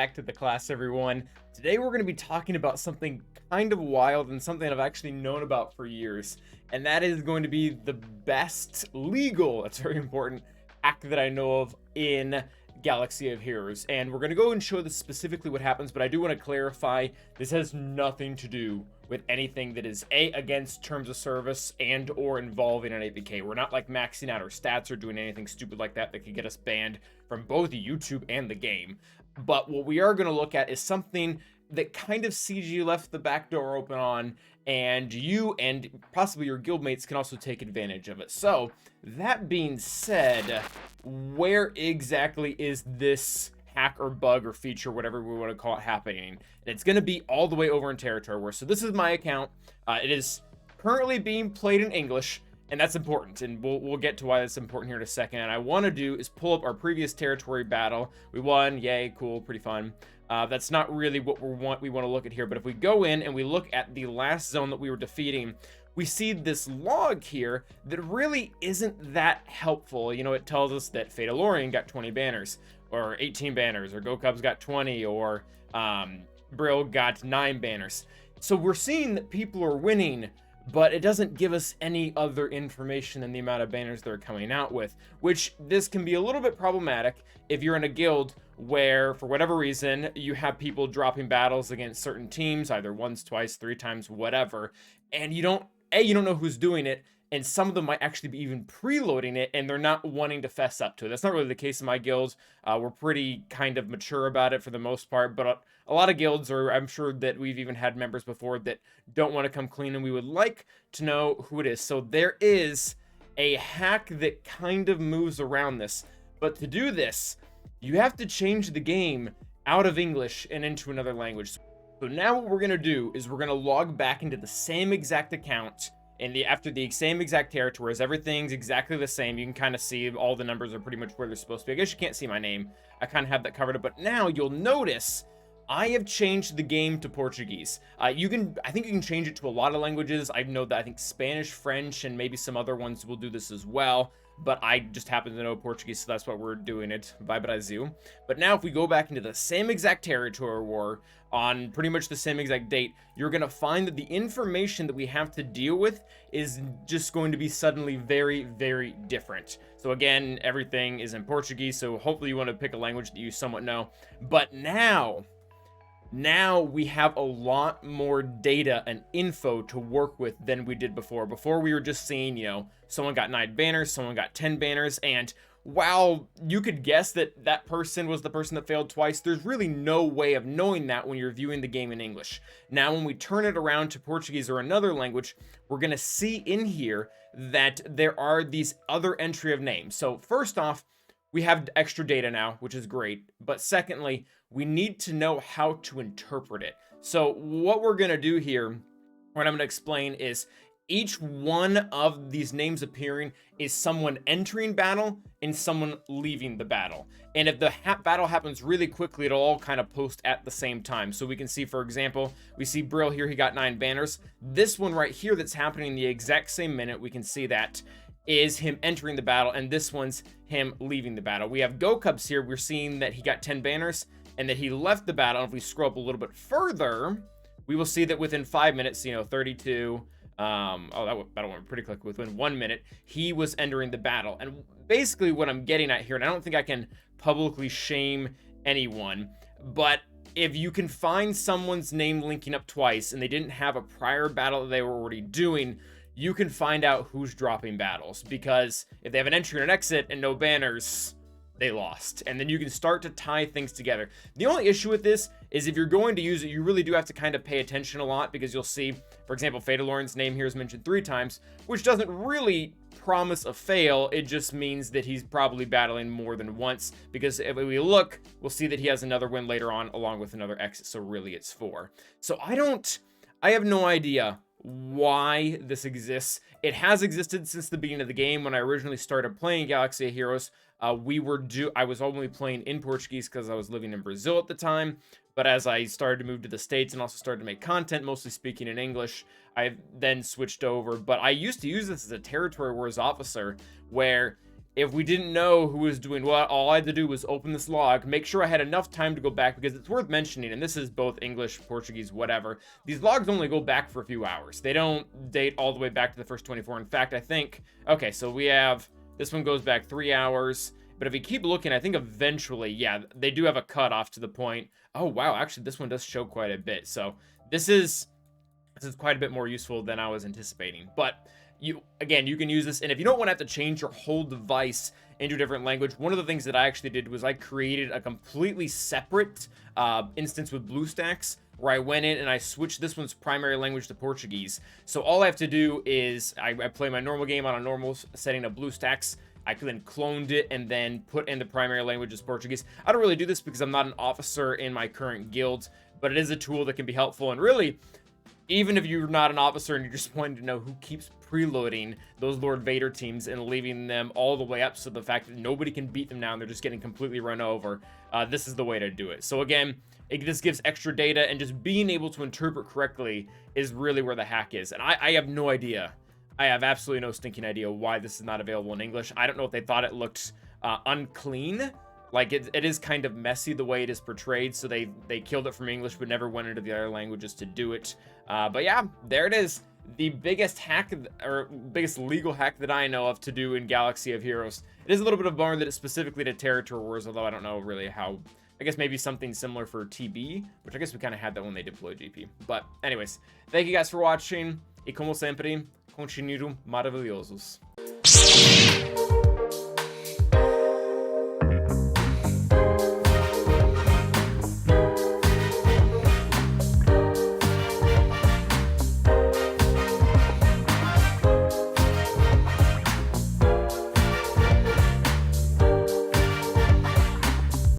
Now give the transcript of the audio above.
back to the class, everyone. Today we're going to be talking about something kind of wild and something I've actually known about for years, and that is going to be the best legal, that's very important, hack that I know of in Galaxy of Heroes. And we're going to go and show this specifically what happens, but I do want to clarify this has nothing to do with anything that is against terms of service and or involving an APK. We're not like maxing out our stats or doing anything stupid like that could get us banned from both YouTube and the game. But what we are going to look at is something that kind of CG left the back door open on, and you and possibly your guildmates can also take advantage of it. So that being said, where exactly is this hack or bug or feature, whatever we want to call it, happening? And it's going to be all the way over in Territory War. So this is my account. It is currently being played in English, and that's important, and we'll get to why that's important here in a second. And I want to do is pull up our previous territory battle. We won, yay, cool, pretty fun. That's not really what we want to look at here, but if we go in and we look at the last zone that we were defeating, we see this log here that really isn't that helpful. You know, it tells us that Fatalorian got 20 banners, or 18 banners, or GoCubs got 20, or Brill got 9 banners. So we're seeing that people are winning, but it doesn't give us any other information than the amount of banners they're coming out with, which this can be a little bit problematic if you're in a guild where, for whatever reason, you have people dropping battles against certain teams, either once, twice, 3 times, whatever, and you don't know who's doing it, and some of them might actually be even preloading it, and they're not wanting to fess up to it. That's not really the case in my guild. We're pretty kind of mature about it for the most part, but a lot of guilds, or I'm sure that we've even had members before that don't want to come clean, and we would like to know who it is. So there is a hack that kind of moves around this, but to do this, you have to change the game out of English and into another language. So now what we're going to do is we're going to log back into the same exact account after the same exact territories. Everything's exactly the same. You can kind of see all the numbers are pretty much where they're supposed to be. I guess you can't see my name. I kind of have that covered up, but now you'll notice I have changed the game to Portuguese. I think you can change it to a lot of languages. I know that I think Spanish, French, and maybe some other ones will do this as well, but I just happen to know Portuguese, so that's why we're doing it. Vai Brasil. But now if we go back into the same exact territory war on pretty much the same exact date, you're going to find that the information that we have to deal with is just going to be suddenly very, very different. So again, everything is in Portuguese, so hopefully you want to pick a language that you somewhat know. But now we have a lot more data and info to work with than we did before. Before we were just seeing, you know, someone got 9 banners, someone got 10 banners, and while you could guess that that person was the person that failed twice, there's really no way of knowing that when you're viewing the game in English. Now, when we turn it around to Portuguese or another language, we're going to see in here that there are these other entry of names. So first off, we have extra data now, which is great. But secondly, we need to know how to interpret it. So what we're going to do here, what I'm going to explain is each one of these names appearing is someone entering battle and someone leaving the battle. And if the battle happens really quickly, it'll all kind of post at the same time. So we can see, for example, we see Brill here, he got 9 banners. This one right here that's happening the exact same minute, we can see that is him entering the battle, and this one's him leaving the battle. We have GoCubs here, we're seeing that he got 10 banners and that he left the battle. And if we scroll up a little bit further, we will see that within 5 minutes, you know, 32, that battle went pretty quick. Within 1 minute, he was entering the battle. And basically what I'm getting at here, and I don't think I can publicly shame anyone, but if you can find someone's name linking up twice and they didn't have a prior battle that they were already doing, you can find out who's dropping battles, because if they have an entry and an exit and no banners, they lost. And then you can start to tie things together. The only issue with this is if you're going to use it, you really do have to kind of pay attention a lot, because you'll see, for example, Fatalorian's name here is mentioned 3 times, which doesn't really promise a fail. It just means that he's probably battling more than once, because if we look, we'll see that he has another win later on along with another exit. So really it's 4. So I have no idea why this exists. It has existed since the beginning of the game. When I originally started playing Galaxy of Heroes, I was only playing in Portuguese because I was living in Brazil at the time. But as I started to move to the States and also started to make content, mostly speaking in English, I then switched over. But I used to use this as a Territory Wars officer, where if we didn't know who was doing what, all I had to do was open this log, make sure I had enough time to go back, because it's worth mentioning, and this is both English, Portuguese, whatever. These logs only go back for a few hours. They don't date all the way back to the first 24. In fact, I think, okay, so we have, this one goes back 3 hours, but if we keep looking, I think eventually, yeah, they do have a cutoff to the point. Oh, wow, actually, this one does show quite a bit. So this is quite a bit more useful than I was anticipating. But you can use this, and if you don't want to have to change your whole device into a different language, one of the things that I actually did was I created a completely separate instance with BlueStacks, where I went in and I switched this one's primary language to Portuguese. So all I have to do is I play my normal game on a normal setting of BlueStacks. I then cloned it and then put in the primary language as Portuguese. I don't really do this because I'm not an officer in my current guild, but it is a tool that can be helpful. And really, even if you're not an officer and you're just wanting to know who keeps preloading those Lord Vader teams and leaving them all the way up, so the fact that nobody can beat them now and they're just getting completely run over, this is the way to do it. So again, this gives extra data, and just being able to interpret correctly is really where the hack is. And I have no idea. I have absolutely no stinking idea why this is not available in English. I don't know if they thought it looked unclean. Like, it is kind of messy the way it is portrayed, so they killed it from English but never went into the other languages to do it. But yeah, there it is. The biggest hack, or biggest legal hack that I know of to do in Galaxy of Heroes. It is a little bit of a bummer that it's specifically to Territory Wars, although I don't know really how. I guess maybe something similar for TB, which I guess we kind of had that when they deployed GP. But anyways, thank you guys for watching. E como sempre, continuam maravilhosos.